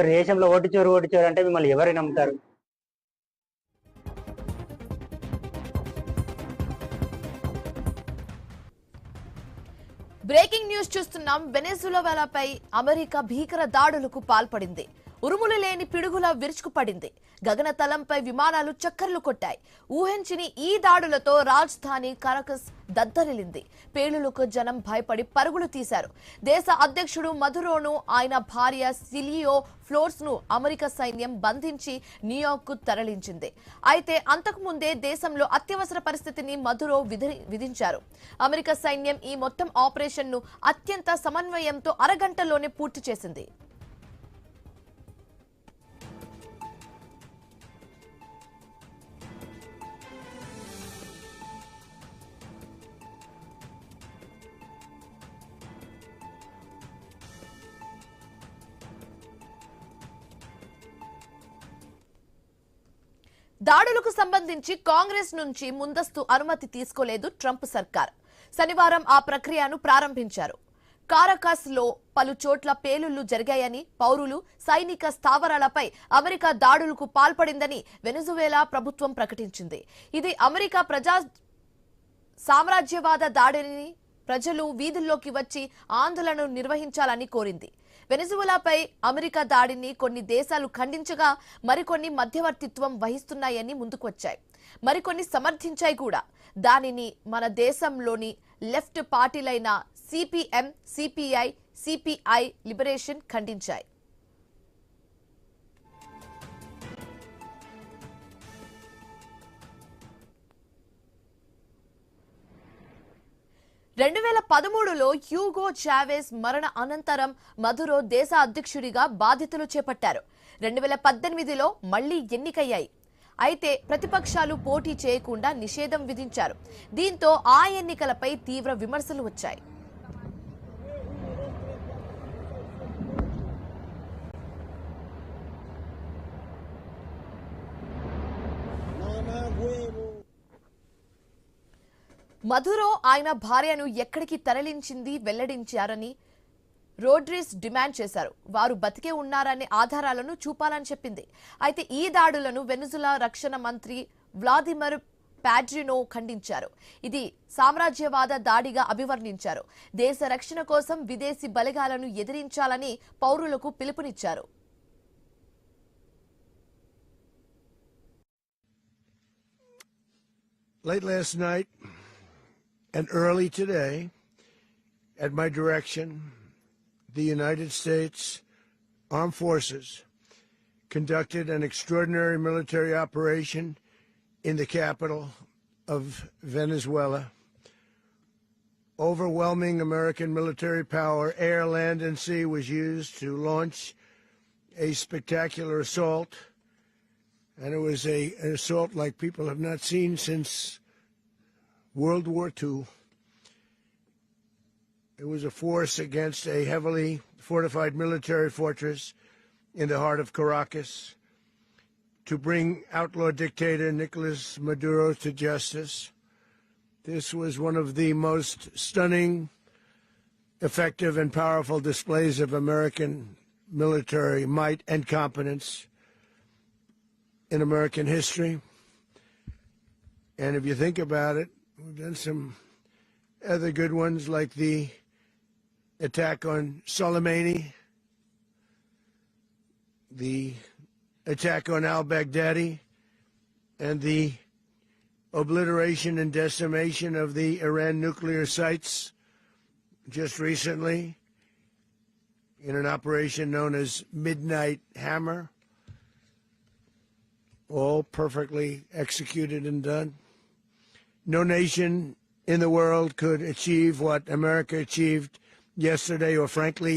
దేశంలో ఓటు చోరు అంటే మిమ్మల్ని ఎవరు నమ్ముతారు? బ్రేకింగ్ న్యూస్ చూస్తున్నాం. వెనెజులాపై అమెరికా భీకర దాడులకు పాల్పడింది. ఉరుములు లేని పిడుగుల విరుచుకుపడింది. గగనతలంపై విమానాలు చక్కర్లు కొట్టాయి. ఊహించని ఈ దాడులతో రాజధాని కరకస్ దద్దరిల్లింది. పేలులకు జనం భయపడి పరుగులు తీశారు. దేశ అధ్యక్షుడు మదురోను ఆయన భార్య సిలియో ఫ్లోర్స్ ను అమెరికా సైన్యం బంధించి న్యూయార్క్ కు తరలించింది. అయితే అంతకుముందే దేశంలో అత్యవసర పరిస్థితిని మదురో విధించారు. అమెరికా సైన్యం ఈ మొత్తం ఆపరేషన్ ను అత్యంత సమన్వయంతో అరగంటలోనే పూర్తి చేసింది. దాడులకు సంబంధించి కాంగ్రెస్ నుంచి ముందస్తు అనుమతి తీసుకోలేదు ట్రంప్ సర్కార్. శనివారం ఆ ప్రక్రియను ప్రారంభించారు. కారకాస్ లో పలు చోట్ల పేలుళ్లు జరిగాయని, పౌరులు, సైనిక స్థావరాలపై అమెరికా దాడులకు పాల్పడిందని వెనెజువేలా ప్రభుత్వం ప్రకటించింది. ఇది అమెరికా సామ్రాజ్యవాద దాడిని ప్రజలు వీధుల్లోకి వచ్చి ఆందోళనలు నిర్వహించాలని కోరింది. వెనెజువేలాపై అమెరికా దాడిని కొన్ని దేశాలు ఖండించగా మరికొన్ని మధ్యవర్తిత్వం వహిస్తున్నాయని ముందుకొచ్చాయి. మరికొన్ని సమర్థించాయి కూడా. దానిని మన దేశంలోని లెఫ్ట్ పార్టీలైన సిపిఎం, సిపిఐ, సిపిఐ లిబరేషన్ ఖండించాయి. రెండు 2013లో హ్యూగో చావెజ్ మరణ అనంతరం మదురో దేశ అధ్యక్షుడిగా బాధ్యతలు చేపట్టారు. 2018లో మళ్లీ ఎన్నికయ్యాయి. అయితే ప్రతిపక్షాలు పోటీ చేయకుండా నిషేధం విధించారు. దీంతో ఆ ఎన్నికలపై తీవ్ర విమర్శలు వచ్చాయి. మదురో ఆయన భార్యను ఎక్కడికి తరలించింది వెల్లడించారని రోడ్రిగ్స్ డిమాండ్ చేశారు. వారు బతికే ఉన్నారనే ఆధారాలను చూపాలని చెప్పింది. అయితే ఈ దాడులను వెనెజులా రక్షణ మంత్రి వ్లాదిమిర్ పాడ్రినో ఖండించారు. ఇది సామ్రాజ్యవాద దాడిగా అభివర్ణించారు. దేశ రక్షణ కోసం విదేశీ బలగాలను ఎదిరించాలని పౌరులకు పిలుపునిచ్చారు. Late last night and early today, at my direction, the United States Armed Forces conducted an extraordinary military operation in the capital of Venezuela. Overwhelming American military power, air, land, and sea, was used to launch a spectacular assault. And it was an assault like people have not seen since World War II. It was a force against a heavily fortified military fortress in the heart of Caracas to bring outlaw dictator Nicolas Maduro to justice. This was one of the most stunning, effective, and powerful displays of American military might and competence in American history. And if you think about it, we've done some other good ones like the attack on Soleimani, the attack on al-Baghdadi, and the obliteration and decimation of the Iran nuclear sites just recently in an operation known as Midnight Hammer. All perfectly executed and done. No nation in the world could achieve what America achieved yesterday, or frankly